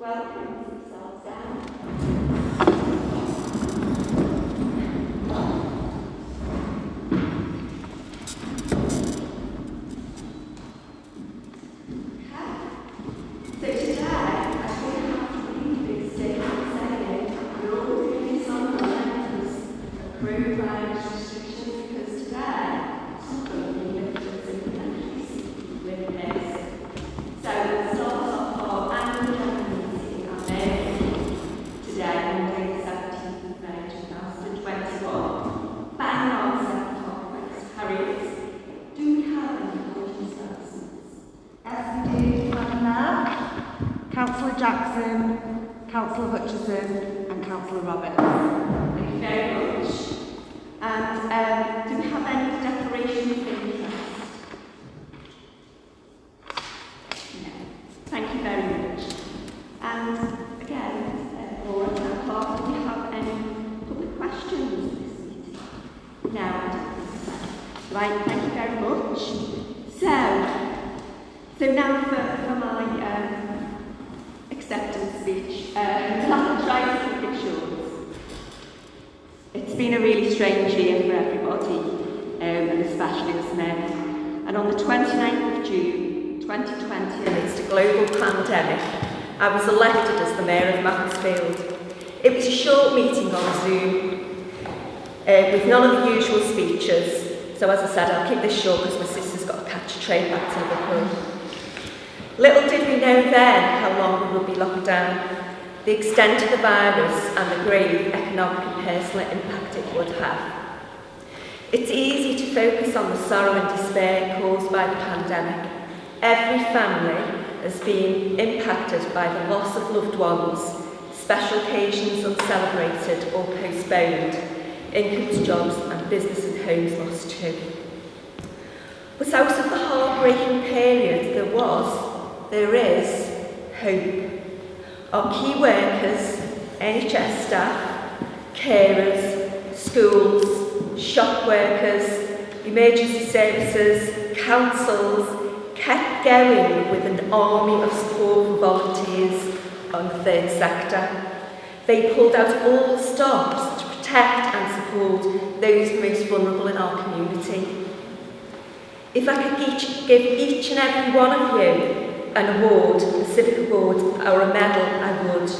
Welcome to yourselves down. So today, I think I have to read this statement saying we're all doing this on the lens of coronavirus restrictions because today it's not going to be lifted significantly with this. So we'll start off our annual general meeting at Mansfield today, Monday the 17th of May 2021. Bang on 7 o'clock, thanks to Harriet. Do we have any audience announcements? Yes, we do. Now, Councillor Jackson, Councillor Hutchison and Councillor Roberts. Thank you very much. And do we have any declarations of interest? No. Thank you very much. And again, Laura, do we have any public questions for this meeting? No, I don't think so. Right, thank you very much. So now for my acceptance speech. I'll try to keep it short. It's been a really strange year for everybody, and especially us men. And on the 29th of June 2020, amidst a global pandemic, I was elected as the Mayor of Macclesfield. It was a short meeting on Zoom, with none of the usual speeches. So as I said, I'll keep this short because my sister's got to catch a train back to Liverpool. Little did we know then how long we would be locked down, the extent of the virus and the grave economic and personal impact it would have. It's easy to focus on the sorrow and despair caused by the pandemic. Every family has been impacted by the loss of loved ones, special occasions uncelebrated or postponed, incomes, jobs and business and homes lost too. But out of the heartbreaking period there is hope. Our key workers, NHS staff, carers, schools, shop workers, emergency services, councils kept going with an army of support volunteers on the third sector. They pulled out all stops to protect and support those most vulnerable in our community. If I could give each and every one of you an award, a civic award or a medal, I would.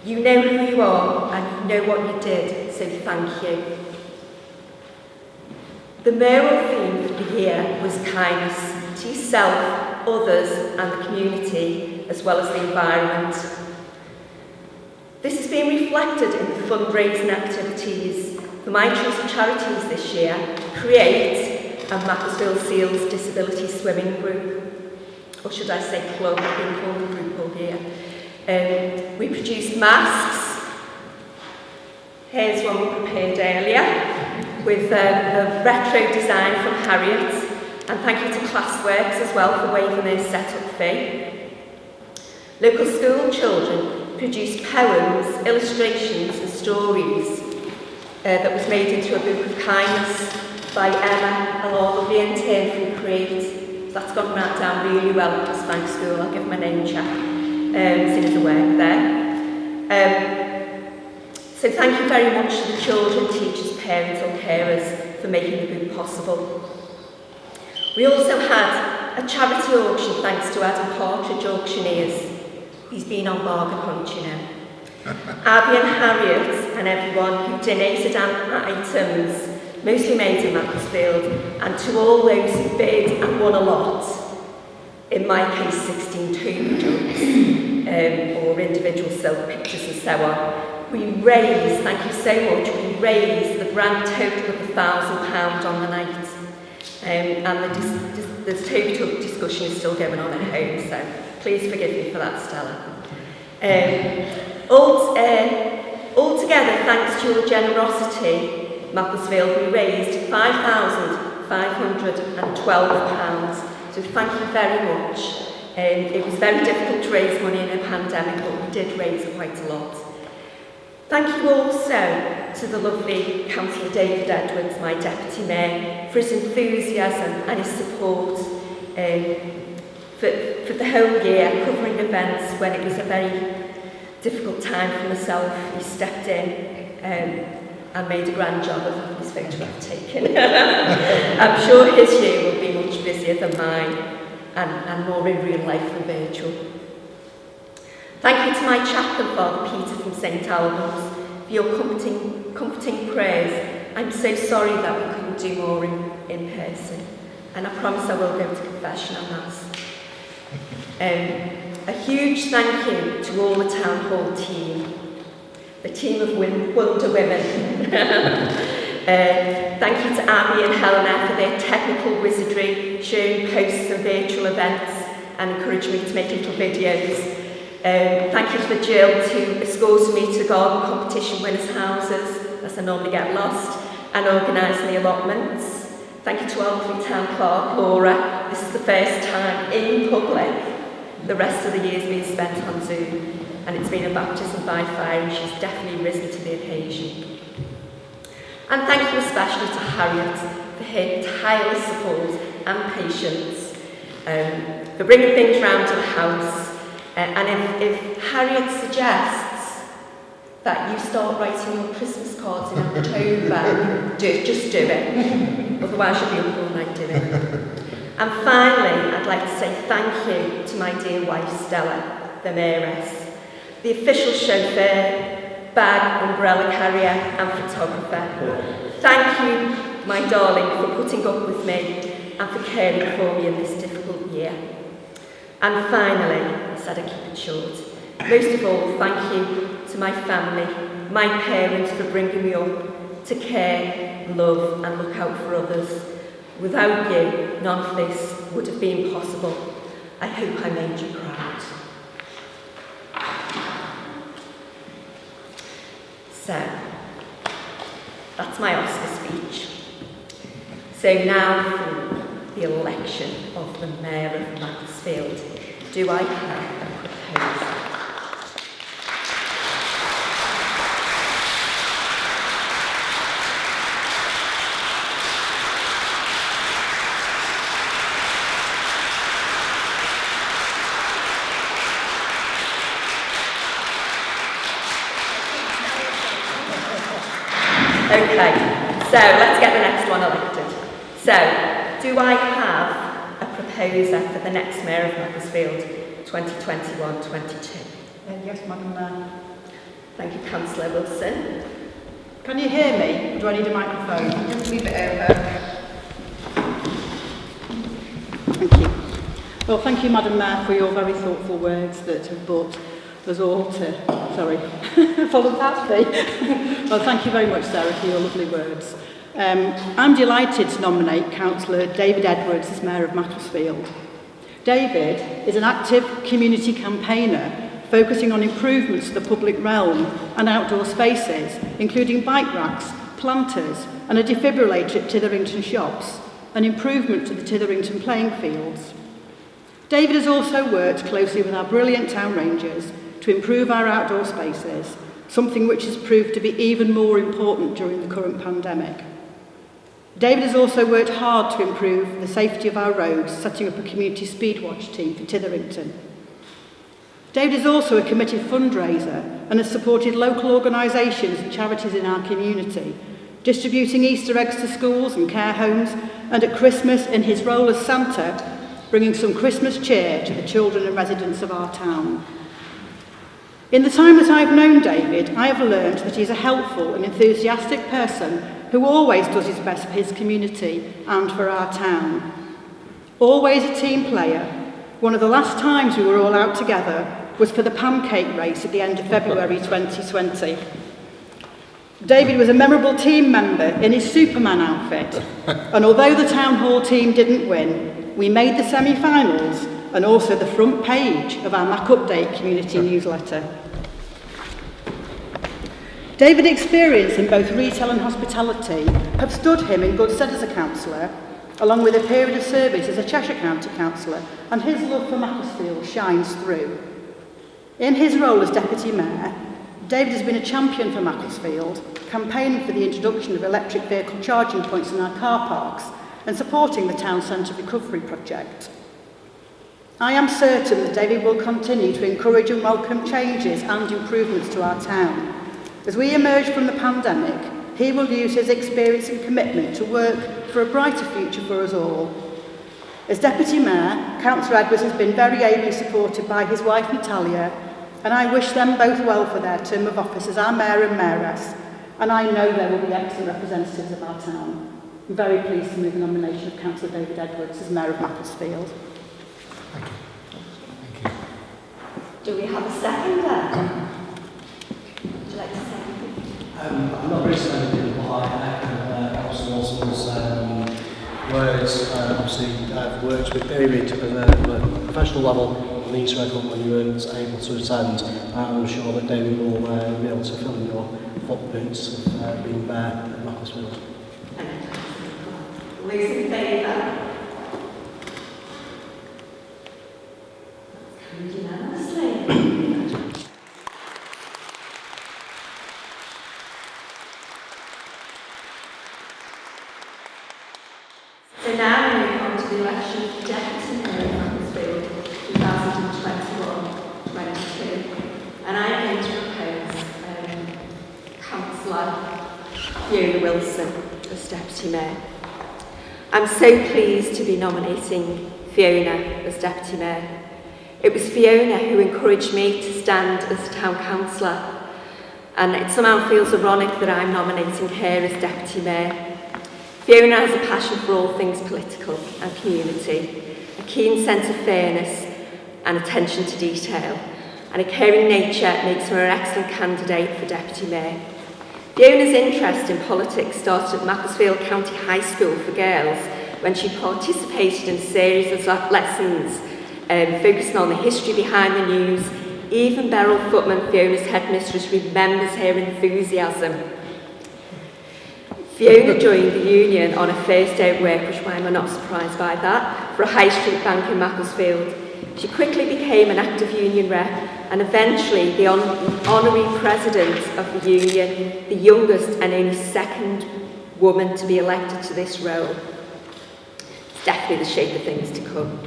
You know who you are and you know what you did, so thank you. The mayoral theme for the year was kindness to yourself, others and the community, as well as the environment. This has been reflected in the fundraising activities for my chosen charities this year, Create and Macclesfield Seals Disability Swimming Group. Or should I say club, being called a group all here. We produced masks. Here's one we prepared earlier with the retro design from Harriet. And thank you to Classworks as well for waiving their set-up fee. Local school children produced poems, illustrations and stories that was made into a book of kindness by Emma and all of the intern from Create. That's gone right down really well at the Spank School. I'll give my name check since I work there. So thank you very much to the children, teachers, parents or carers for making the book possible. We also had a charity auction thanks to Adam Partridge Auctioneers. He's been on bargain hunt, you know. Abby and Harriet and everyone who donated items, mostly made in Macclesfield, and to all those who bid and won a lot, in my case 16 tomb jugs, or individual silk pictures and so on. We raised, thank you so much, we raised the grand total of £1,000 on the night. And the total discussion is still going on at home, so please forgive me for that, Stella. Altogether, thanks to your generosity, Macclesfield, we raised £5,512. So thank you very much. It was very difficult to raise money in a pandemic, but we did raise quite a lot. Thank you also to the lovely Councillor David Edwards, my Deputy Mayor, for his enthusiasm and his support for for the whole year, covering events when it was a very difficult time for myself. He stepped in and made a grand job of his photograph taken. I'm sure his year will be much busier than mine and more in real life than virtual. Thank you to my chaplain, Father Peter from St Albans, for your comforting prayers. I'm so sorry that we couldn't do more in person, and I promise I will go to confession and mass. A huge thank you to all the town hall team, the team of Wonder Women. Thank you to Abby and Helena for their technical wizardry, sharing posts and virtual events, and encouraging me to make little videos. Thank you to Jill who escorted me to garden competition winners' houses, as I normally get lost, and organising the allotments. Thank you to our lovely town clerk, Laura. This is the first time in public. The rest of the year's been spent on Zoom, and it's been a baptism by fire, and she's definitely risen to the occasion. And thank you especially to Harriet for her tireless support and patience, for bringing things round to the house. And if Harriet suggests that you start writing your Christmas cards in October, just do it. Otherwise you'll be up all night doing it. And finally, I'd like to say thank you to my dear wife Stella, the mayoress, the official chauffeur, bag, umbrella carrier and photographer. Thank you, my darling, for putting up with me and for caring for me in this difficult year. And finally, I said I'd keep it short, most of all, thank you to my family, my parents for bringing me up to care, love and look out for others. Without you, none of this would have been possible. I hope I made you proud. So, that's my Oscar speech. So now for the election of the Mayor of Macclesfield. Do I have a proposal? Okay, so let's get the next one elected. So, do I have a proposer for the next Mayor of Macclesfield 2021-22? Yes, Madam Mayor. Thank you, Councillor Wilson. Can you hear me? Or do I need a microphone? Just leave it over. Thank you. Well, thank you, Madam Mayor, for your very thoughtful words that have brought us all to, follow past me. Well, thank you very much, Sarah, for your lovely words. I'm delighted to nominate Councillor David Edwards as Mayor of Macclesfield. David is an active community campaigner focusing on improvements to the public realm and outdoor spaces, including bike racks, planters and a defibrillator at Titherington shops, and improvement to the Titherington playing fields. David has also worked closely with our brilliant town rangers to improve our outdoor spaces, something which has proved to be even more important during the current pandemic. David has also worked hard to improve the safety of our roads, setting up a community speed watch team for Titherington. David is also a committed fundraiser and has supported local organisations and charities in our community, distributing Easter eggs to schools and care homes, and at Christmas, in his role as Santa, bringing some Christmas cheer to the children and residents of our town. In the time that I've known David, I have learned that he's a helpful and enthusiastic person who always does his best for his community and for our town. Always a team player. One of the last times we were all out together was for the pancake race at the end of February 2020. David was a memorable team member in his Superman outfit, and although the Town Hall team didn't win, we made the semi-finals and also the front page of our Mac Update community newsletter. David's experience in both retail and hospitality have stood him in good stead as a councillor, along with a period of service as a Cheshire County councillor, and his love for Macclesfield shines through. In his role as Deputy Mayor, David has been a champion for Macclesfield, campaigning for the introduction of electric vehicle charging points in our car parks and supporting the town centre recovery project. I am certain that David will continue to encourage and welcome changes and improvements to our town. As we emerge from the pandemic, he will use his experience and commitment to work for a brighter future for us all. As Deputy Mayor, Councillor Edwards has been very ably supported by his wife Natalia, and I wish them both well for their term of office as our Mayor and Mayoress, and I know they will be excellent representatives of our town. I'm very pleased to move the nomination of Councillor David Edwards as Mayor of Macclesfield. Thank you. Thank you. Do we have a seconder? Would you like to say anything? I'm not really saying anything, but I echo Councillor Wilson's words. Obviously, I've worked with David at a professional level on the East Red Hunt when you weren't able to attend. I'm sure that David will be able to fill in your footprints of being there at Macclesfield. Those in favour? Carried unanimously. So now we move on to the election of Deputy Mayor of Mansfield 2021-22, and I'm going to propose Councillor Fiona Wilson as Deputy Mayor. I'm so pleased to be nominating Fiona as Deputy Mayor. It was Fiona who encouraged me to stand as Town Councillor, and it somehow feels ironic that I'm nominating her as Deputy Mayor. Fiona has a passion for all things political and community, a keen sense of fairness and attention to detail, and a caring nature makes her an excellent candidate for Deputy Mayor. Fiona's interest in politics started at Macclesfield County High School for girls when she participated in a series of lessons focusing on the history behind the news. Even Beryl Footman, Fiona's headmistress, remembers her enthusiasm. Fiona joined the union on her first day of work, which why am I not surprised by that, for a high street bank in Macclesfield. She quickly became an active union rep and eventually the honorary president of the union, the youngest and only second woman to be elected to this role. It's definitely the shape of things to come.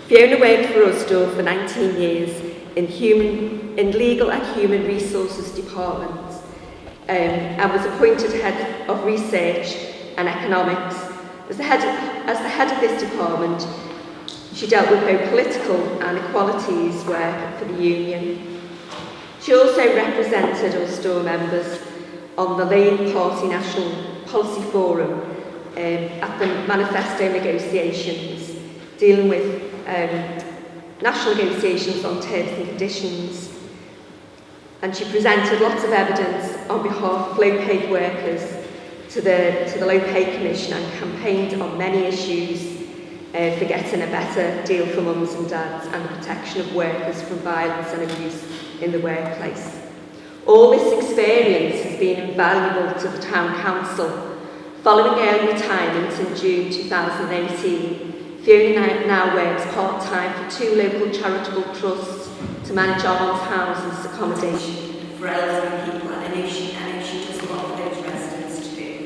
Fiona worked for Usdaw for 19 years in legal and human resources departments and was appointed head of research and economics. As the head of this department, she dealt with both political and equalities work for the union. She also represented Ulster members on the Labour Party National Policy Forum at the manifesto negotiations, dealing with national negotiations on terms and conditions. And she presented lots of evidence on behalf of low-paid workers to the Low Pay Commission and campaigned on many issues for getting a better deal for mums and dads and the protection of workers from violence and abuse in the workplace. All this experience has been invaluable to the Town Council. Following early retirement in June 2018, Fiona now works part-time for 2 local charitable trusts to manage alms houses accommodation for elderly people, and I know she does a lot for those residents too.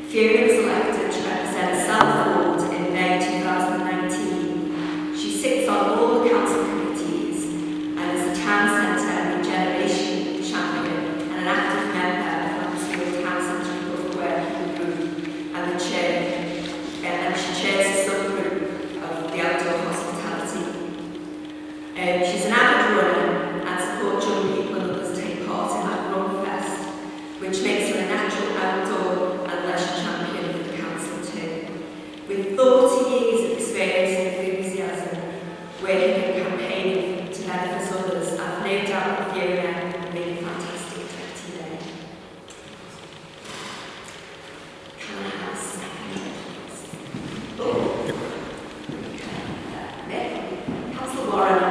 Fiona was elected to represent Southwold in May 2019. She sits on all the council committees and is a town centre regeneration champion and an active member of Mansfield Town Centre Recovery Working Group and the chair, and she chairs a subgroup of the outdoor hospitality. She's an avid runner and supports young people and others take part in that Run Fest, which makes her a natural outdoor and leisure champion for the council too. With 40 years of experience and enthusiasm, working and campaigning to benefit others, I've no doubt that Fiona will be a fantastic deputy mayor. Can I have a second? Councillor Warren.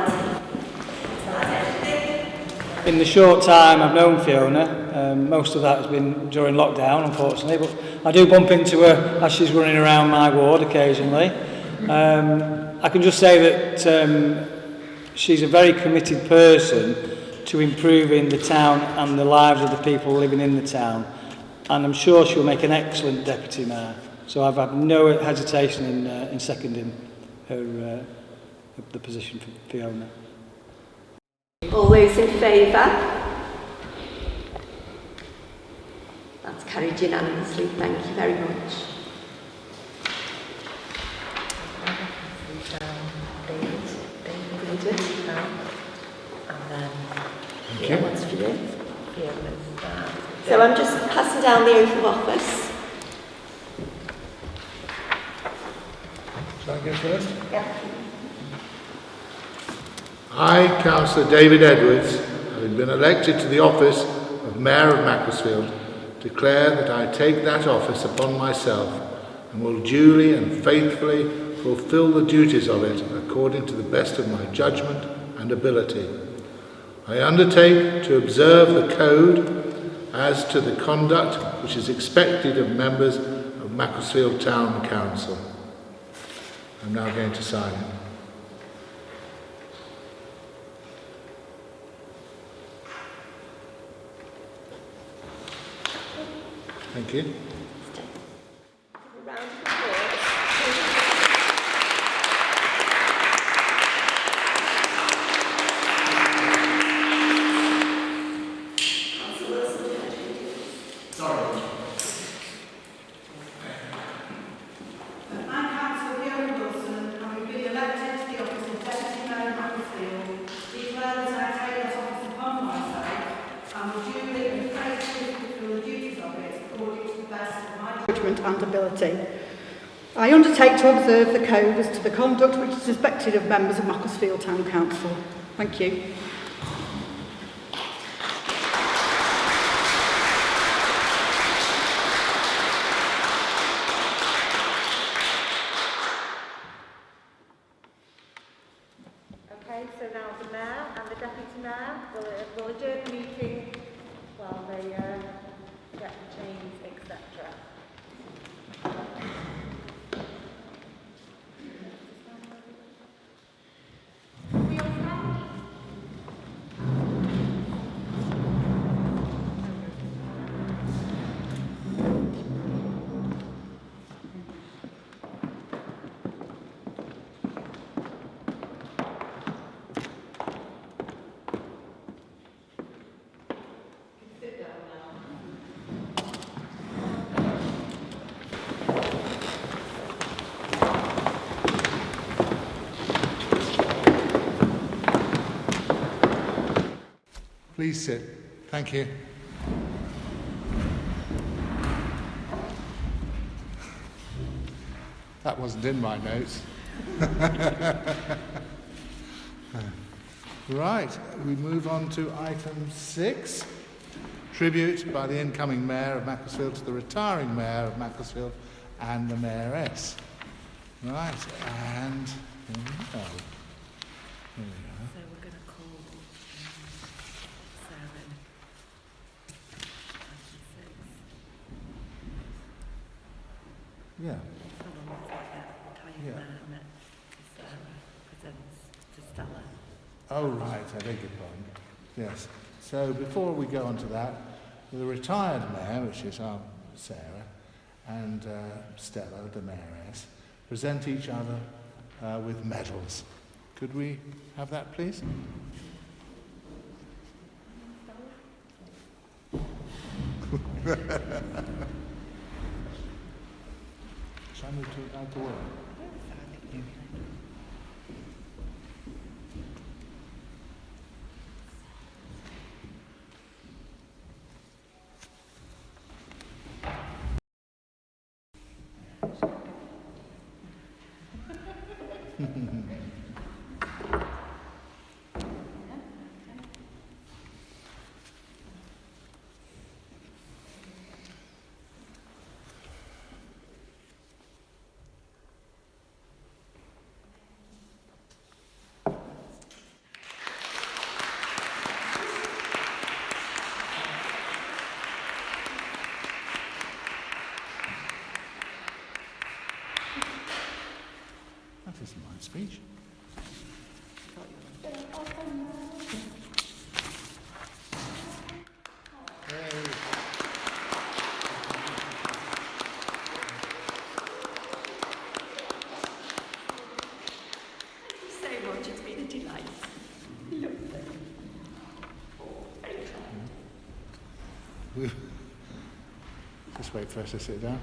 In the short time I've known Fiona, most of that has been during lockdown, unfortunately, but I do bump into her as she's running around my ward occasionally. I can just say that she's a very committed person to improving the town and the lives of the people living in the town, and I'm sure she'll make an excellent deputy mayor. So I've had no hesitation in seconding her the position for Fiona. All those in favour? That's carried unanimously. Thank you very much. David. And then what's for you? So I'm just passing down the oath of office. Shall I go first? Yeah. I, Councillor David Edwards, having been elected to the office of Mayor of Macclesfield, declare that I take that office upon myself and will duly and faithfully fulfil the duties of it according to the best of my judgment and ability. I undertake to observe the code as to the conduct which is expected of members of Macclesfield Town Council. I'm now going to sign it. Thank you. A round of applause. I'm Councillor Fiona, having been elected to the office of Deputy Mayor of Macclesfield, declare that I take that office upon myself and will duly and faithfully fulfil the duties of it according to the best of my judgment and ability. I undertake to observe the code as to the conduct which is expected of members of Macclesfield Town Council. Thank you. Okay, so now the Mayor and the Deputy Mayor will adjourn the meeting while they get the chains, etc. Please sit. Thank you. That wasn't in my notes. Right, we move on to item 6. Tribute by the incoming Mayor of Macclesfield to the retiring Mayor of Macclesfield and the Mayoress. Right, and here we go. Here we are. So we're going to call Sarah in. Yeah. Hold on, let's get that. Retired Yeah. Mayor met Sarah presents to Stella. Oh, right, I beg your pardon. Yes. So before we go on to that, the retired mayor, which is our Sarah, and Stella, the mayoress, present each other with medals. Could we have that, please? Shall I move to outgoing? Just wait for us to sit down.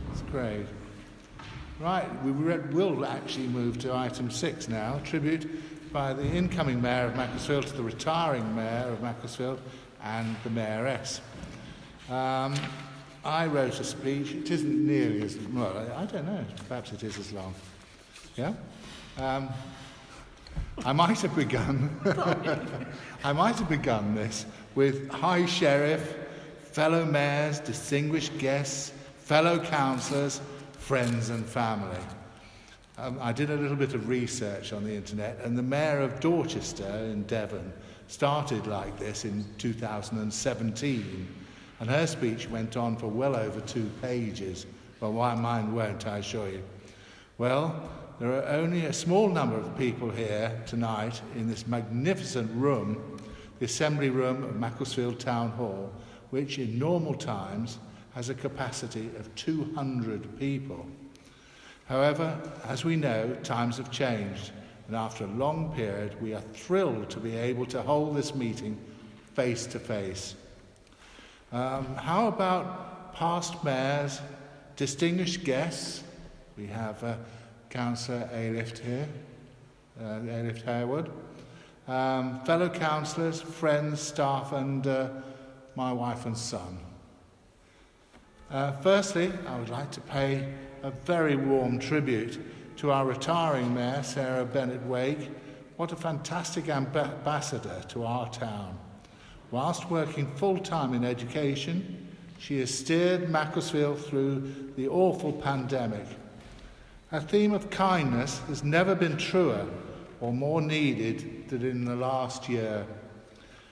That's great. Right, we'll actually move to item 6 now, tribute by the incoming Mayor of Macclesfield to the retiring Mayor of Macclesfield and the Mayoress. I wrote a speech. It isn't nearly as well. I don't know. Perhaps it is as long. Yeah. I might have begun. I might have begun this with High Sheriff, fellow mayors, distinguished guests, fellow councillors, friends and family. I did a little bit of research on the internet, and the Mayor of Dorchester in Devon started like this in 2017. And her speech went on for well over 2 pages. Well, why mine won't, I assure you. Well, there are only a small number of people here tonight in this magnificent room, the Assembly Room of Macclesfield Town Hall, which in normal times has a capacity of 200 people. However, as we know, times have changed, and after a long period, we are thrilled to be able to hold this meeting face to face. How about past mayors, distinguished guests? We have Councillor Alift here, Alift Harewood, fellow councillors, friends, staff, and my wife and son. Firstly, I would like to pay a very warm tribute to our retiring Mayor, Sarah Bennett-Wake. What a fantastic ambassador to our town. Whilst working full-time in education, she has steered Macclesfield through the awful pandemic. Her theme of kindness has never been truer or more needed than in the last year.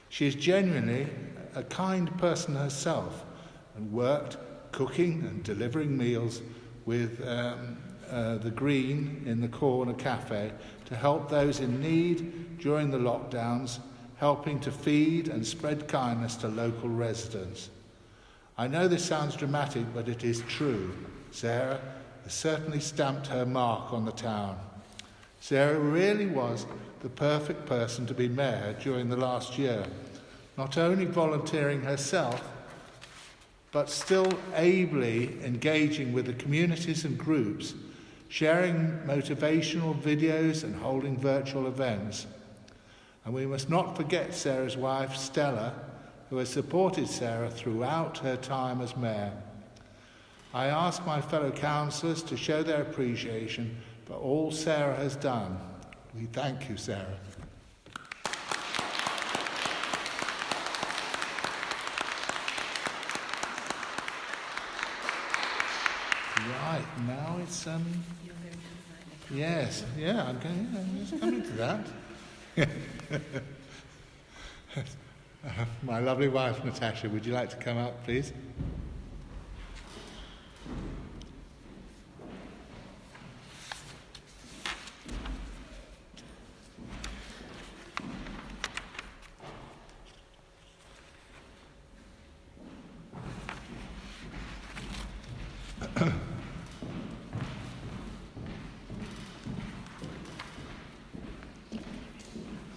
She is genuinely a kind person herself and worked cooking and delivering meals with the Green in the Corner Cafe to help those in need during the lockdowns, helping to feed and spread kindness to local residents. I know this sounds dramatic, but it is true. Sarah has certainly stamped her mark on the town. Sarah really was the perfect person to be mayor during the last year, not only volunteering herself, but still ably engaging with the communities and groups, sharing motivational videos and holding virtual events. And we must not forget Sarah's wife, Stella, who has supported Sarah throughout her time as mayor. I ask my fellow councillors to show their appreciation for all Sarah has done. We thank you, Sarah. Right, now it's yes, yeah, I'm just coming to that. My lovely wife, Natasha, would you like to come up, please?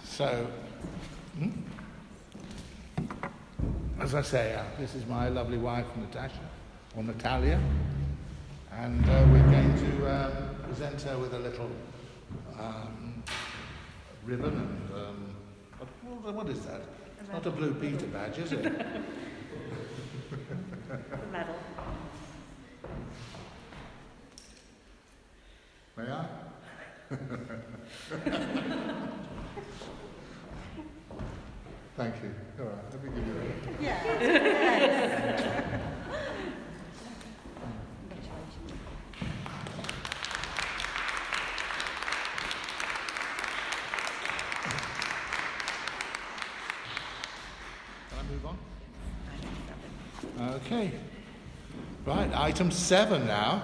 So, as I say, this is my lovely wife, Natasha, or Natalia, and we're going to present her with a little ribbon and, what is that? It's not a Blue Peter badge, is it? The medal. May I? Thank you. All right, let me give you a... Yeah. Can I move on? Okay. Right, item 7 now.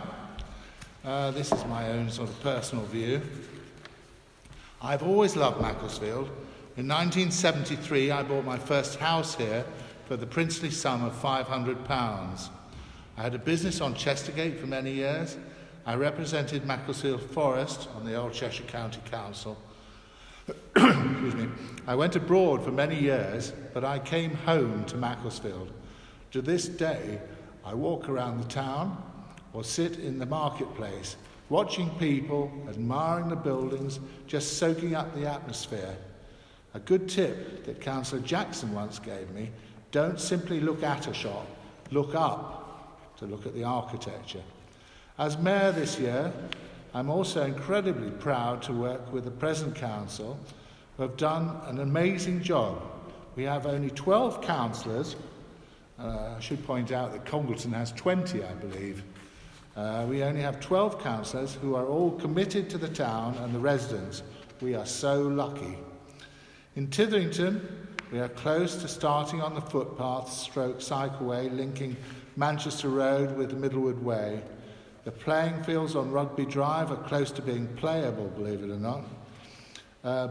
This is my own sort of personal view. I've always loved Macclesfield. In 1973, I bought my first house here for the princely sum of £500. I had a business on Chestergate for many years. I represented Macclesfield Forest on the Old Cheshire County Council. Excuse me. I went abroad for many years, but I came home to Macclesfield. To this day, I walk around the town or sit in the marketplace, watching people, admiring the buildings, just soaking up the atmosphere. A good tip that Councillor Jackson once gave me: don't simply look at a shop, look up to look at the architecture. As Mayor this year, I'm also incredibly proud to work with the present council, who have done an amazing job. We have only 12 councillors. I should point out that Congleton has 20, I believe. We only have 12 councillors who are all committed to the town and the residents. We are so lucky. In Titherington, we are close to starting on the footpath stroke cycleway linking Manchester Road with the Middlewood Way. The playing fields on Rugby Drive are close to being playable, believe it or not.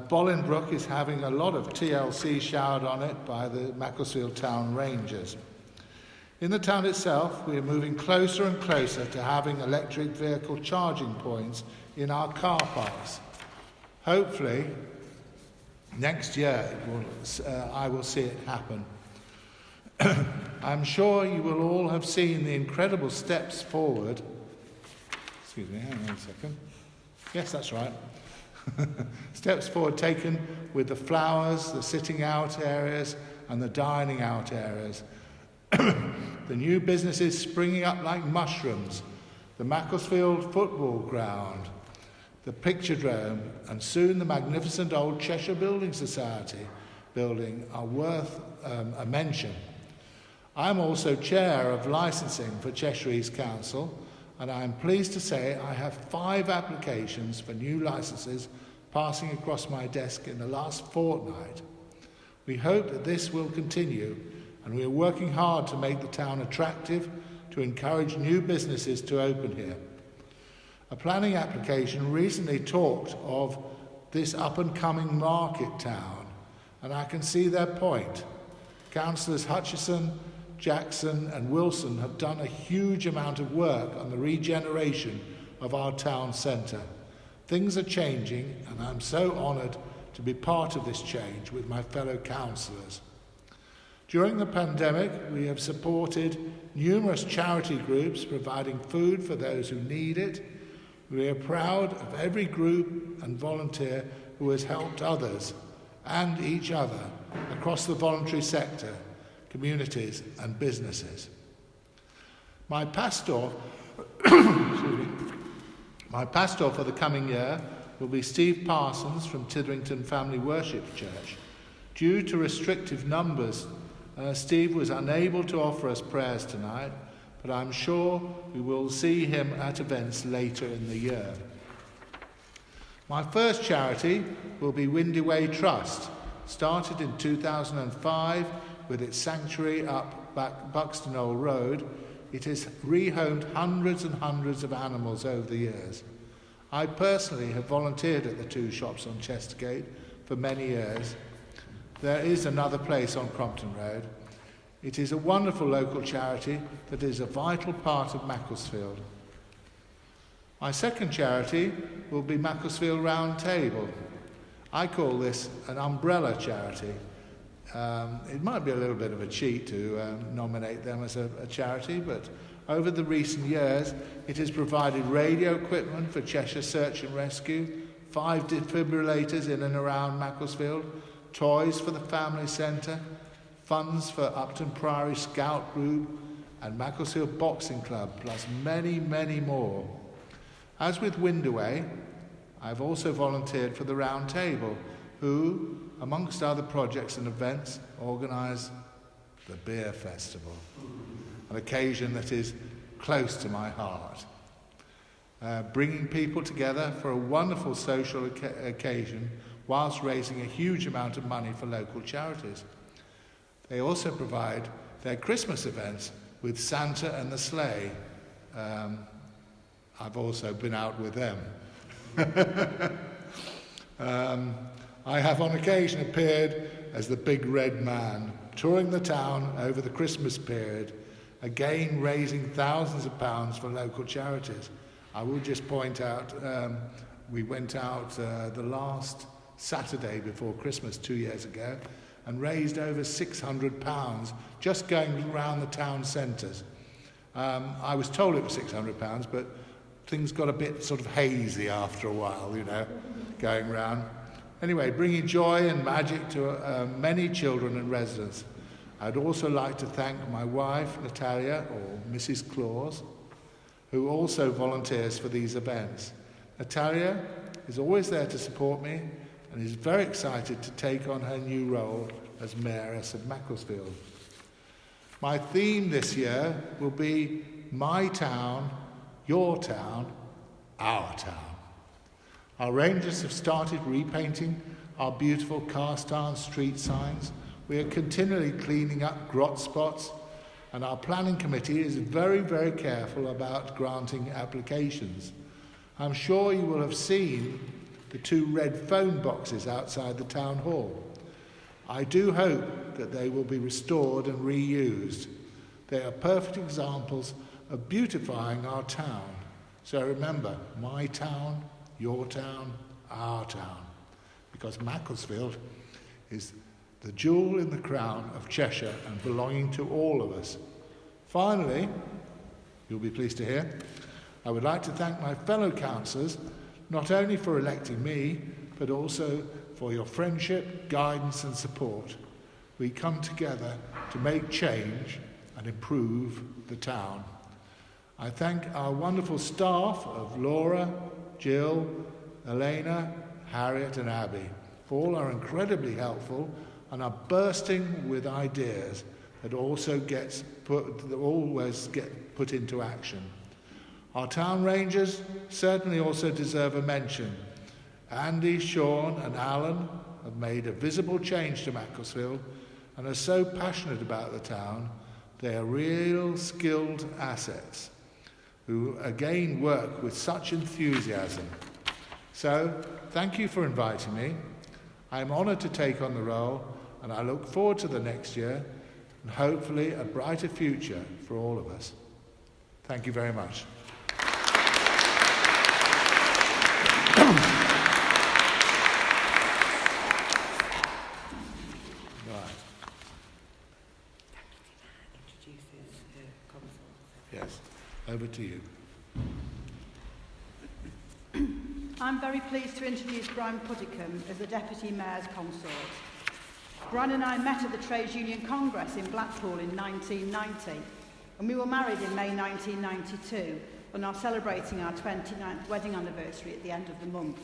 Bolingbroke is having a lot of TLC showered on it by the Macclesfield Town Rangers. In the town itself, we are moving closer and closer to having electric vehicle charging points in our car parks. Hopefully, next year I will see it happen. I'm sure you will all have seen the incredible steps forward. Excuse me, hang on a second. Yes, that's right. Steps forward taken with the flowers, the sitting out areas and the dining out areas. The new businesses springing up like mushrooms, the Macclesfield football ground, the Picturedrome, and soon the magnificent old Cheshire Building Society building are worth a mention. I'm also chair of licensing for Cheshire East Council, and I'm pleased to say I have 5 applications for new licences passing across my desk in the last fortnight. We hope that this will continue, and we are working hard to make the town attractive, to encourage new businesses to open here. A planning application recently talked of this up-and-coming market town, and I can see their point. Councillors Hutchison, Jackson and Wilson have done a huge amount of work on the regeneration of our town centre. Things are changing, and I'm so honoured to be part of this change with my fellow councillors. During the pandemic, we have supported numerous charity groups providing food for those who need it. We are proud of every group and volunteer who has helped others and each other across the voluntary sector, communities and businesses. My pastor for the coming year will be Steve Parsons from Titherington Family Worship Church. Due to restrictive numbers, Steve was unable to offer us prayers tonight, but I'm sure we will see him at events later in the year. My first charity will be Way Trust, started in 2005 with its sanctuary up Buxton Old Road. It has rehomed hundreds and hundreds of animals over the years. I personally have volunteered at the 2 shops on Chestergate for many years. There is another place on Crompton Road. It is a wonderful local charity that is a vital part of Macclesfield. My second charity will be Macclesfield Roundtable. I call this an umbrella charity. It might be a little bit of a cheat to nominate them as a charity, but over the recent years it has provided radio equipment for Cheshire Search and Rescue, 5 defibrillators in and around Macclesfield, toys for the family centre, funds for Upton Priory Scout Group and Macclesfield Boxing Club, plus many, many more. As with Windaway, I've also volunteered for the Round Table, who, amongst other projects and events, organise the Beer Festival, an occasion that is close to my heart. Bringing people together for a wonderful social occasion whilst raising a huge amount of money for local charities. They also provide their Christmas events with Santa and the Sleigh. I've also been out with them. I have on occasion appeared as the Big Red Man, touring the town over the Christmas period, again raising thousands of pounds for local charities. I will just point out, we went out the last Saturday before Christmas 2 years ago and raised over £600 just going around the town centres. I was told it was £600, but things got a bit sort of hazy after a while, you know, going round. Anyway, bringing joy and magic to many children and residents. I'd also like to thank my wife, Natalia, or Mrs. Cllr, who also volunteers for these events. Natalia is always there to support me and is very excited to take on her new role as Mayoress of Macclesfield. My theme this year will be my town, your town, our town. Our rangers have started repainting our beautiful cast iron street signs. We are continually cleaning up grot spots, and our planning committee is very, very careful about granting applications. I'm sure you will have seen the 2 red phone boxes outside the town hall. I do hope that they will be restored and reused. They are perfect examples of beautifying our town. So remember, my town, your town, our town, because Macclesfield is the jewel in the crown of Cheshire and belonging to all of us. Finally, you'll be pleased to hear, I would like to thank my fellow councillors, not only for electing me, but also for your friendship, guidance and support. We come together to make change and improve the town. I thank our wonderful staff of Laura, Jill, Elena, Harriet and Abby, for all are incredibly helpful and are bursting with ideas that always get put into action. Our town rangers certainly also deserve a mention. Andy, Sean and Alan have made a visible change to Macclesfield and are so passionate about the town. They are real skilled assets who again work with such enthusiasm. So, thank you for inviting me. I am honoured to take on the role and I look forward to the next year and hopefully a brighter future for all of us. Thank you very much. Introduces Consort. Yes, over to you. I'm very pleased to introduce Brian Pottingham as the Deputy Mayor's Consort. Brian and I met at the Trades Union Congress in Blackpool in 1990, and we were married in May 1992 and are celebrating our 29th wedding anniversary at the end of the month.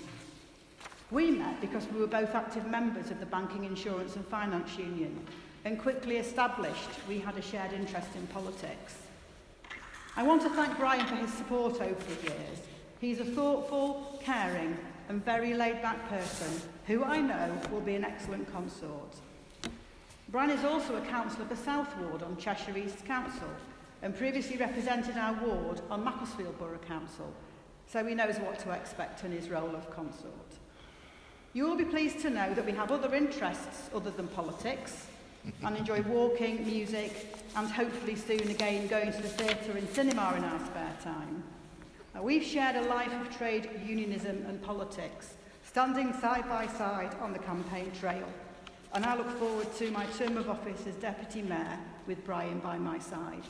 We met because we were both active members of the Banking, Insurance and Finance Union and quickly established we had a shared interest in politics. I want to thank Brian for his support over the years. He's a thoughtful, caring and very laid-back person who I know will be an excellent consort. Brian is also a councillor for South Ward on Cheshire East Council and previously represented our ward on Macclesfield Borough Council, so he knows what to expect in his role of consort. You will be pleased to know that we have other interests other than politics and enjoy walking, music and hopefully soon again going to the theatre and cinema in our spare time. We've shared a life of trade unionism and politics, standing side by side on the campaign trail. And I look forward to my term of office as Deputy Mayor with Brian by my side.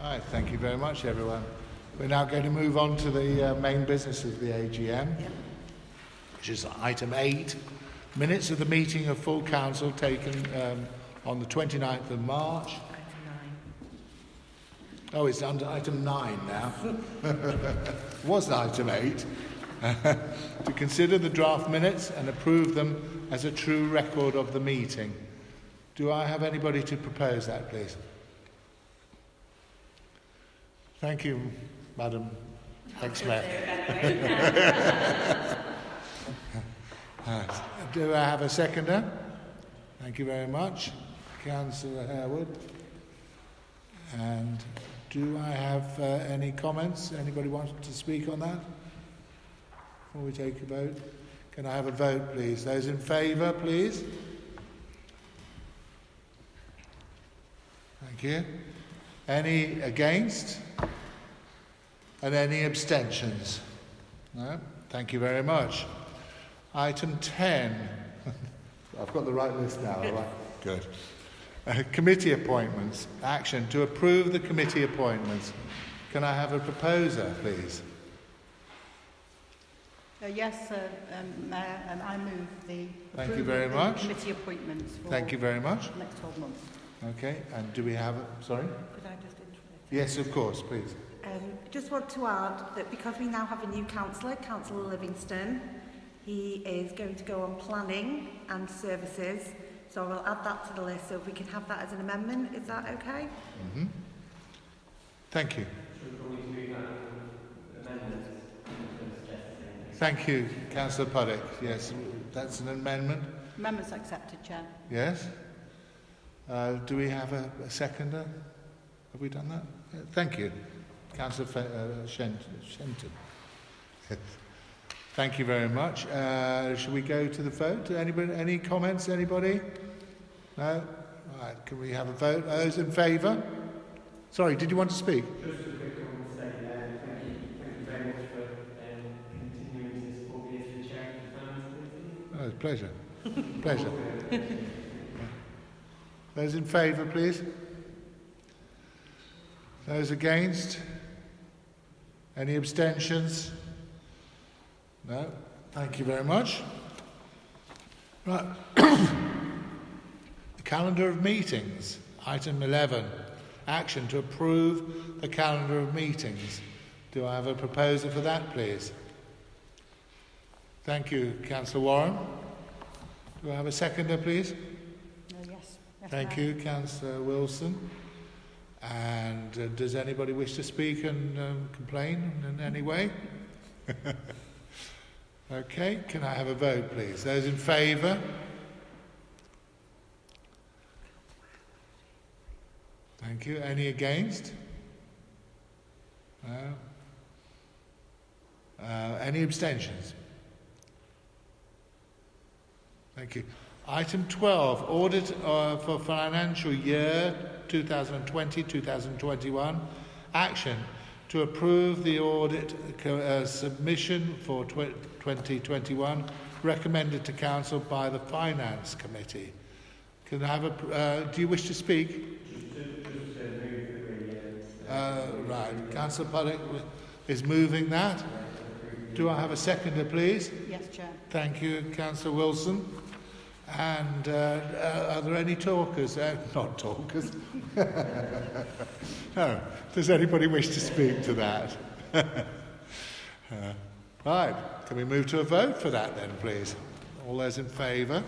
Right, thank you very much, everyone. We're now going to move on to the main business of the AGM, which is item 8, minutes of the meeting of full council taken on the 29th of March. Oh, it's under item 9 now. Was item 8. To consider the draft minutes and approve them as a true record of the meeting. Do I have anybody to propose that, please? Thank you, Madam Thanks, Matt. Do I have a seconder? Thank you very much, Councillor Harewood. And do I have any comments? Anybody want to speak on that before we take a vote? Can I have a vote, please? Those in favour, please. Thank you. Any against? And any abstentions? No? Thank you very much. Item 10. I've got the right list now, all right? Good. Committee appointments. Action to approve the committee appointments. Can I have a proposer, please? Yes, Mayor, I move the Thank you very much. Committee appointments for Thank you very much. the next 12 months. Okay, and do we have... Sorry? Could I just interrupt? Yes, of course, please. Just want to add that because we now have a new councillor, Councillor Livingston, he is going to go on planning and services. So I will add that to the list so if we can have that as an amendment. Is that okay? Mm-hmm. Thank you. Thank you, Councillor Puddick. Yes, that's an amendment. Amendments accepted, Chair. Yes. Do we have a seconder? Have we done that? Thank you, Councillor Shenton. Thank you very much. Shall we go to the vote? Anybody? Any comments? Anybody? No? Right. Can we have a vote? Those in favour? Sorry, did you want to speak? Just a quick comment to say thank you very much for continuing to support me as the chair of the Finance Committee. Oh, it's a pleasure. Pleasure. Those in favour, please. Those against? Any abstentions? No. Thank you very much. Right. The calendar of meetings. Item 11. Action to approve the calendar of meetings. Do I have a proposer for that, please? Thank you, Councillor Warren. Do I have a seconder, please? Yes. Thank you, Councillor Wilson. And does anybody wish to speak and complain in any way? Okay, can I have a vote, please? Those in favour? Thank you. Any against? No. Any abstentions? Thank you. Item 12, audit for financial year 2020-2021. Action to approve the audit submission for 2021 recommended to Council by the Finance Committee. Can I have a... do you wish to speak? Right. Councillor Puddick is moving that. Do I have a seconder, please? Yes, Chair. Thank you, Councillor Wilson. And are there any talkers? Not talkers. No. Does anybody wish to speak to that? Right. Can we move to a vote for that then, please? All those in favour?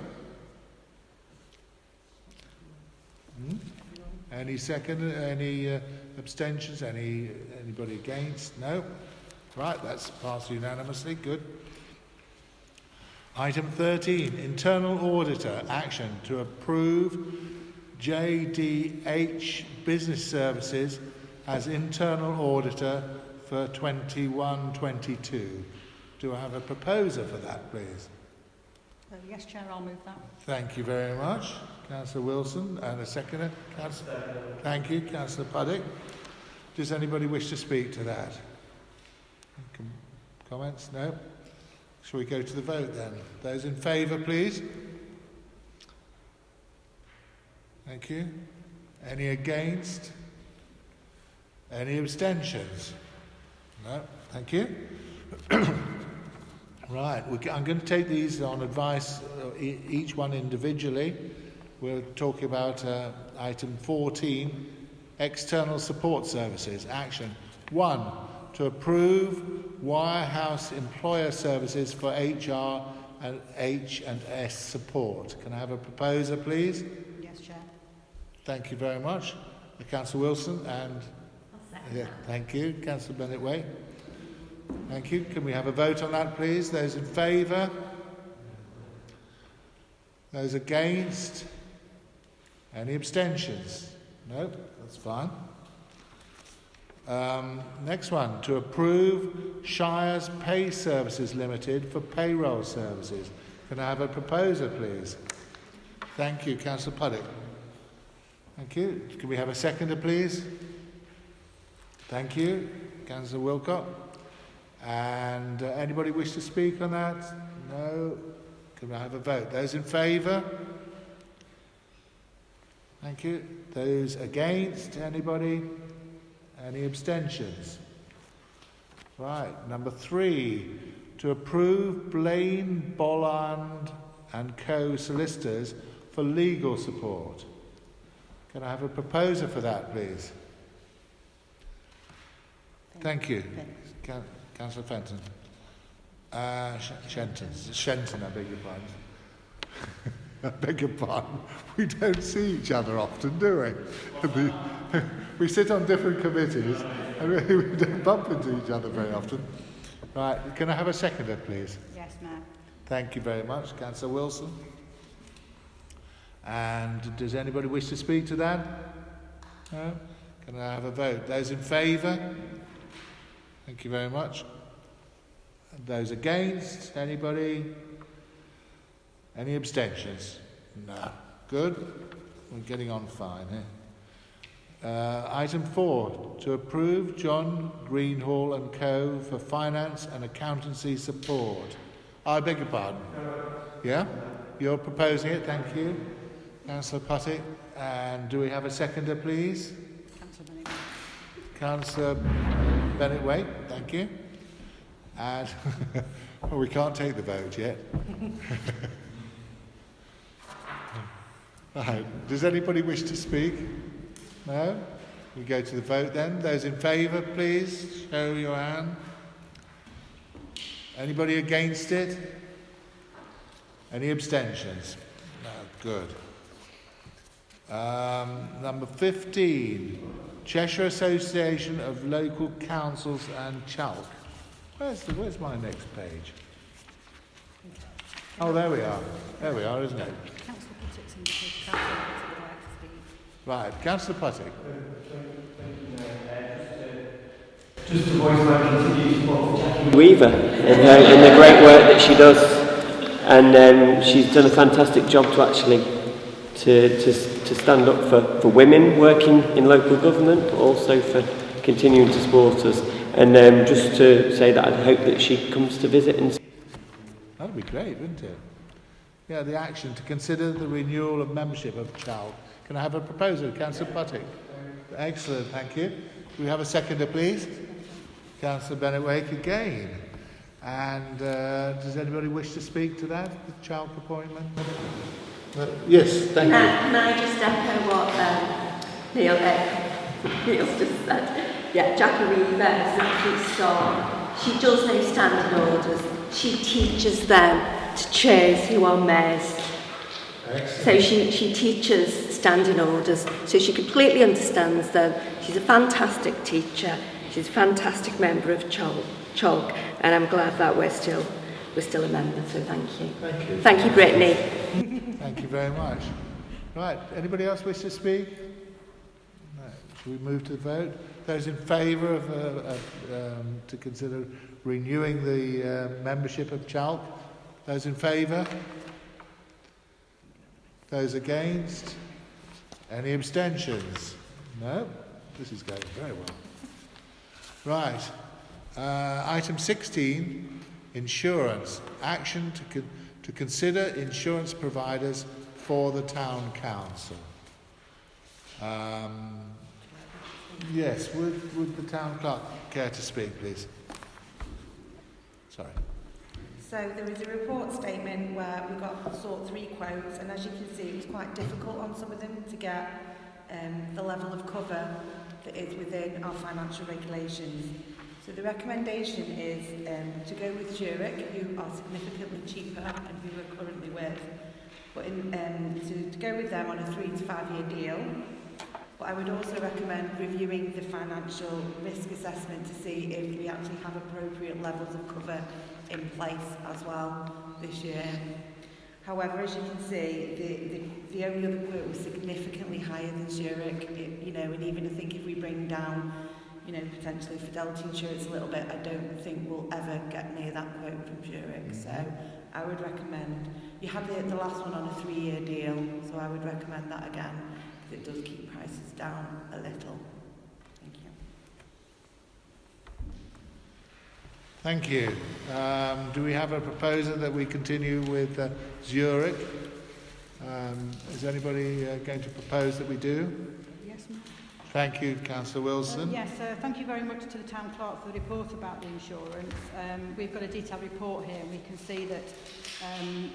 Any second? Any abstentions? Anybody against? No. Right. That's passed unanimously. Good. Item 13, Internal Auditor, action to approve JDH Business Services as Internal Auditor for 21-22. Do I have a proposer for that, please? Yes, Chair, I'll move that. Thank you very much, Councillor Wilson. And a seconder? Thank you, Councillor Puddick. Does anybody wish to speak to that? Comments? No? Shall we go to the vote then? Those in favour, please. Thank you. Any against? Any abstentions? No. Thank you. Right. I'm going to take these on advice, each one individually. We're talking about item 14, External Support Services. Action. 1. To approve Wirehouse Employer Services for HR and H&S support. Can I have a proposer, please? Yes, Chair. Thank you very much. Councillor Wilson and... thank you. Councillor Bennett-Wake. Thank you. Can we have a vote on that, please? Those in favour? Those against? Any abstentions? No, that's fine. Next one, to approve Shire's Pay Services Limited for payroll services. Can I have a proposer, please? Thank you, Councillor Puddick. Thank you. Can we have a seconder, please? Thank you, Councillor Wilcott. And anybody wish to speak on that? No. Can I have a vote? Those in favour? Thank you. Those against? Anybody? Any abstentions? Right. Number 3, to approve Blaine, Bolland and Co. solicitors for legal support. Can I have a proposer for that, please? Thank you. Councillor Fenton. Shenton, I beg your pardon. I beg your pardon. We don't see each other often, do we? We sit on different committees and we don't bump into each other very often. Right, can I have a seconder, please? Yes, Mayor. Thank you very much, Councillor Wilson. And does anybody wish to speak to that? No? Can I have a vote? Those in favour? Thank you very much. And those against? Anybody? Any abstentions? No. Good. We're getting on fine here. Item 4, to approve John Greenhall and Co. for finance and accountancy support. I beg your pardon. Yeah? You're proposing it, thank you. Councillor Puttick. And do we have a seconder, please? Councillor Bennett-Wake, thank you. And well, we can't take the vote yet. Right. Does anybody wish to speak? No? We go to the vote then. Those in favour, please show your hand. Anybody against it? Any abstentions? No, good. Number 15, Cheshire Association of Local Councils and Chalk. Where's my next page? Oh, there we are. There we are, isn't it? Councillor Puttick's indicated Councillor Puttick would like to speak. Right, Councillor Puttick. Just to voice my continued support for Jackie Weaver in the great work that she does, and she's done a fantastic job to actually to stand up for women working in local government, but also for continuing to support us. And just to say that I hope that she comes to visit and. That'd be great, wouldn't it? Yeah, the action to consider the renewal of membership of CHAL. Can I have a proposal, Councillor Puttick? Excellent, thank you. Do we have a seconder, please? Councillor Bennett-Wake again. And does anybody wish to speak to that, the CHAL appointment? Yes, thank you. Can I just echo what Neil's just said? Yeah, Jackie Weaver is a complete star. She does know standing orders. She teaches them to chairs who are mayors. So she teaches standing orders, so she completely understands them. She's a fantastic teacher. She's a fantastic member of Chalk, and I'm glad that we're still a member. So thank you. Thank you. Thank you, Brittany. Thank you very much. Right, anybody else wish to speak? No. Shall we move to the vote? Those in favour of to consider renewing the membership of CHALC? Those in favour? Those against? Any abstentions? No? This is going very well. Right. Item 16, insurance. Action to consider insurance providers for the Town Council. Yes, would the Town Clerk care to speak, please? Sorry. So there is a report statement where we got sort 3 quotes, and as you can see, it was quite difficult on some of them to get the level of cover that is within our financial regulations. So the recommendation is to go with Zurich, who are significantly cheaper and who we're currently with, but to go with them on a 3 to 5 year deal. But I would also recommend reviewing the financial risk assessment to see if we actually have appropriate levels of cover in place as well this year. However, as you can see, the only other quote was significantly higher than Zurich, and even I think if we bring down, potentially fidelity insurance a little bit, I don't think we'll ever get near that quote from Zurich. So I would recommend, you had the last one on a 3-year deal, so I would recommend that again, because it does keep prices down a little. Thank you. Thank you. Do we have a proposer that we continue with Zurich? Is anybody going to propose that we do? Yes, ma'am. Thank you, Councillor Wilson. Yes, thank you very much to the Town Clerk for the report about the insurance. We've got a detailed report here, and we can see that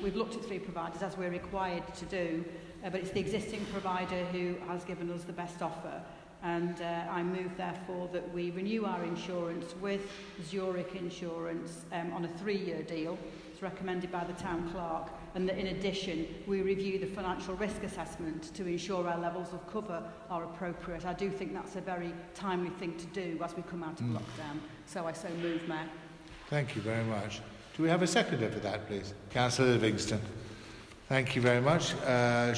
we've looked at 3 providers as we're required to do, but it's the existing provider who has given us the best offer. And I move, therefore, that we renew our insurance with Zurich Insurance on a 3-year deal. It's recommended by the Town Clerk, and that in addition we review the financial risk assessment to ensure our levels of cover are appropriate. I do think that's a very timely thing to do as we come out of lockdown. So I so move, Mayor. Thank you very much. Do we have a seconder for that, please? Councillor Livingston. Thank you very much.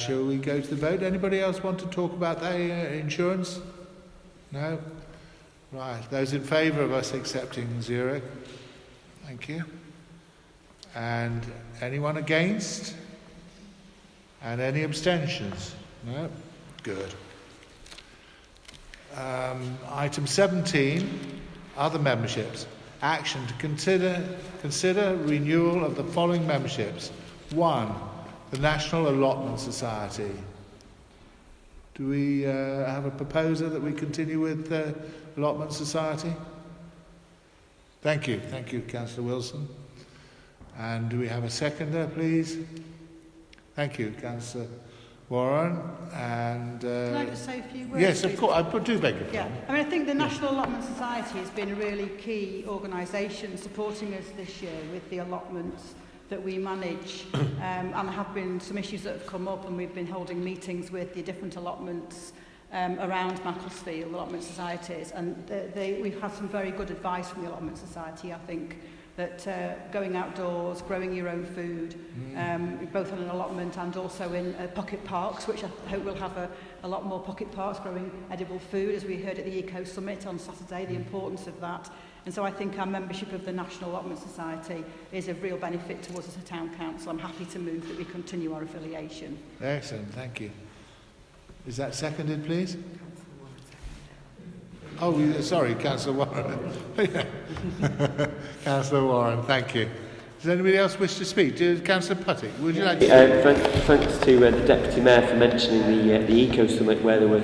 Shall we go to the vote? Anybody else want to talk about that insurance? No? Right. Those in favour of us accepting Zurich? Thank you. And anyone against? And any abstentions? No? Good. Item 17, other memberships. Action to consider renewal of the following memberships. 1, the National Allotment Society. Do we have a proposer that we continue with the Allotment Society? Thank you, Councillor Wilson. And do we have a seconder, please? Thank you, Councillor Warren. And Can I just say a few words? yes, please? of course. I do beg your pardon. Yeah, I mean, I think the National Allotment Society has been a really key organisation supporting us this year with the allotments that we manage, and there have been some issues that have come up, and we've been holding meetings with the different allotments around Macclesfield, allotment societies, and we've had some very good advice from the Allotment Society. I think that going outdoors, growing your own food, both on an allotment and also in pocket parks, which I hope we'll have a lot more pocket parks growing edible food, as we heard at the Eco Summit on Saturday, the importance of that. And so I think our membership of the National Allotment Society is of real benefit to us as a town council. I'm happy to move that we continue our affiliation. Excellent, thank you. Is that seconded, please? Oh, sorry, Councillor Warren. Councillor Warren, thank you. Does anybody else wish to speak? Councillor Putty, would you like to thanks to the Deputy Mayor for mentioning the Eco Summit, where there were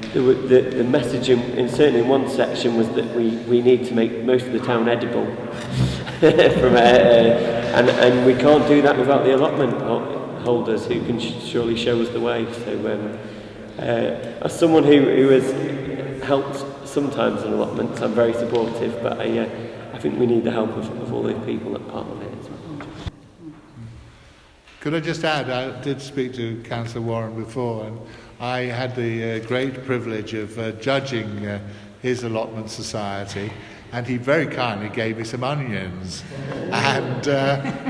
the message in certainly in one section was that we need to make most of the town edible and we can't do that without the allotment holders who can surely show us the way. So as someone who has helped sometimes in allotments, I'm very supportive, but I think we need the help of all those people that are part of it as well. Could I just add, I did speak to Councillor Warren before, and I had the great privilege of judging his allotment society, and he very kindly gave me some onions. And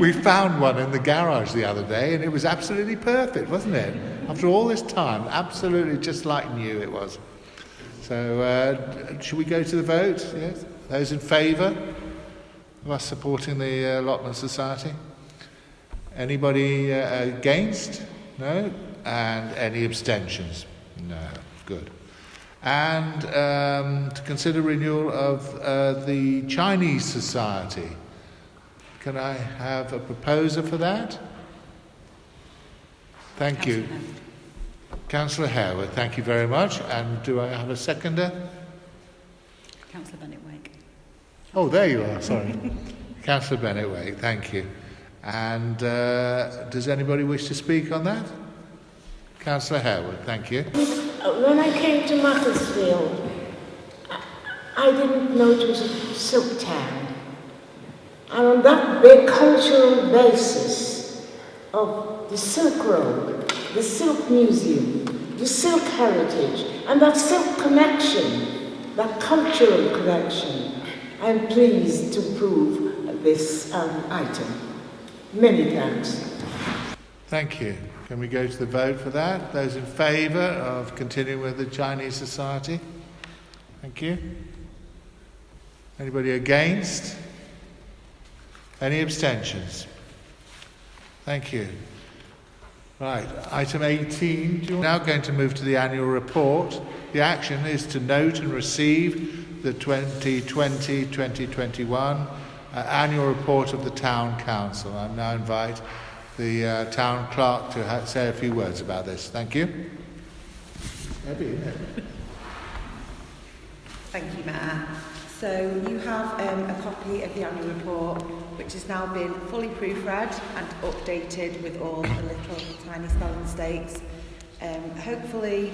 we found one in the garage the other day, and it was absolutely perfect, wasn't it? After all this time, absolutely just like new it was. So, should we go to the vote? Yes. Those in favour of us supporting the allotment society? Anybody against? No? And any abstentions? No. Good. And to consider renewal of the Chinese Society. Can I have a proposer for that? Thank you. Councillor Harewood, thank you very much. And do I have a seconder? Councillor Bennett-Wake. Oh, there you are, sorry. Councillor Bennett-Wake, thank you. And does anybody wish to speak on that? Councillor Harewood, thank you. When I came to Mattelsfield, I didn't know it was a silk town. And on that big cultural basis of the Silk Road, the Silk Museum, the silk heritage and that silk connection, that cultural connection. I'm pleased to approve this item. Many thanks. Thank you. Can we go to the vote for that? Those in favour of continuing with the Chinese Society? Thank you. Anybody against? Any abstentions? Thank you. Right, item 18. We're now going to move to the annual report. The action is to note and receive the 2020-2021 annual report of the Town Council. I now invite the Town Clerk to say a few words about this. Thank you. Thank you, Mayor. So you have a copy of the annual report which has now been fully proofread and updated with all the little tiny spelling mistakes. Hopefully,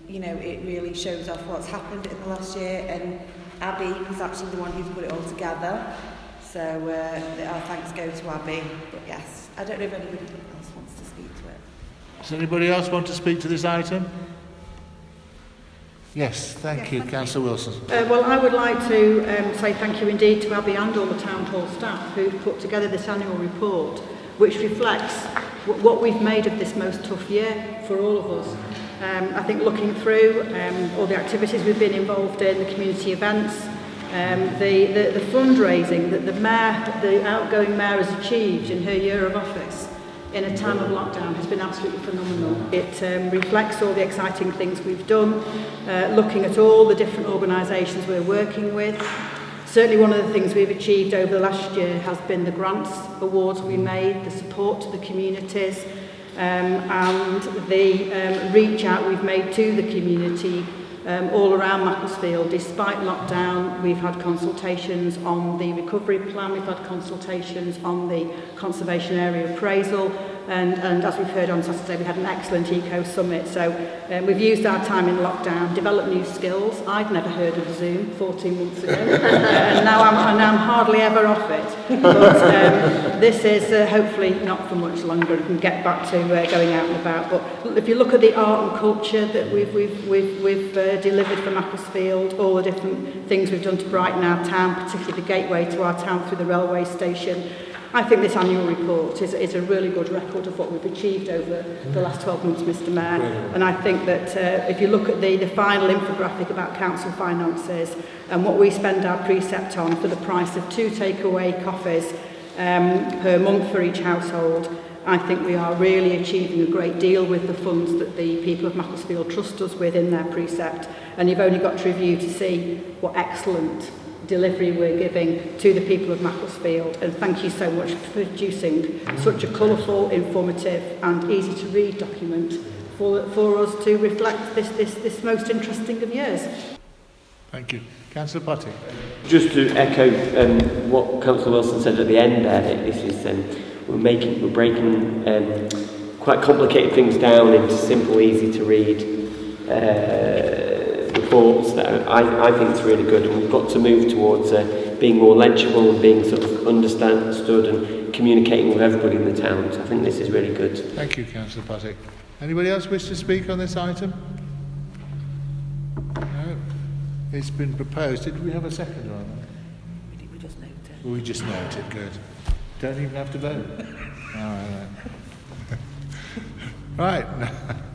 you know, it really shows off what's happened in the last year, and Abby was actually the one who's put it all together. So our thanks go to Abby. But yes, I don't know if anybody else wants to speak to it. Does anybody else want to speak to this item? Yes, thank you, Councillor Wilson. Well, I would like to say thank you indeed to Abby and all the Town Hall staff who've put together this annual report, which reflects what we've made of this most tough year for all of us. I think looking through all the activities we've been involved in, the community events, the fundraising that the outgoing mayor has achieved in her year of office in a time of lockdown has been absolutely phenomenal. It reflects all the exciting things we've done, looking at all the different organisations we're working with. Certainly one of the things we've achieved over the last year has been the grants awards we made, the support to the communities, and the reach out we've made to the community all around Macclesfield. Despite lockdown, we've had consultations on the recovery plan, we've had consultations on the conservation area appraisal, and as we've heard on Saturday, we had an excellent eco summit. So we've used our time in lockdown, developed new skills. I'd never heard of Zoom 14 months ago, and now I'm hardly ever off it. But this is hopefully not for much longer. We can get back to going out and about. But if you look at the art and culture that we've delivered for Macclesfield, all the different things we've done to brighten our town, particularly the gateway to our town through the railway station, I think this annual report is a really good record of what we've achieved over the last 12 months, Mr Mayor. And I think that if you look at the final infographic about council finances and what we spend our precept on for the price of 2 takeaway coffees per month for each household, I think we are really achieving a great deal with the funds that the people of Macclesfield trust us with in their precept. And you've only got to review to see what excellent delivery we're giving to the people of Macclesfield. And thank you so much for producing such a colourful, informative and easy to read document for us to reflect this most interesting of years. Thank you. Councillor Potting. Just to echo what Councillor Wilson said at the end there, that this is we're breaking quite complicated things down into simple, easy to read reports that I think is really good, and we've got to move towards being more legible and being sort of understood and communicating with everybody in the town. So I think this is really good. Thank you, Councillor Pottick. Anybody else wish to speak on this item? No. It's been proposed. Did we have a second on that? We just noted. We just noted. Good. Don't even have to vote. All right. Right,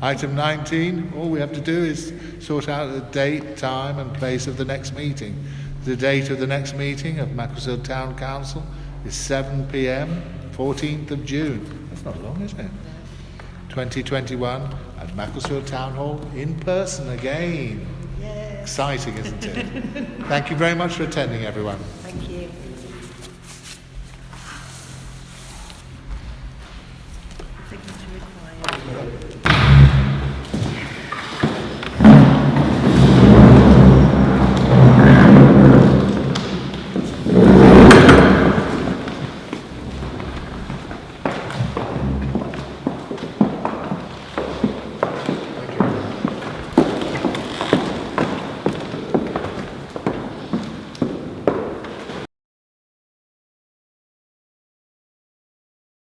item 19, all we have to do is sort out the date, time and place of the next meeting. The date of the next meeting of Macclesfield Town Council is 7 p.m, 14th of June. That's not long, is it? 2021 at Macclesfield Town Hall in person again. Yes. Exciting, isn't it? Thank you very much for attending, everyone. Thank you.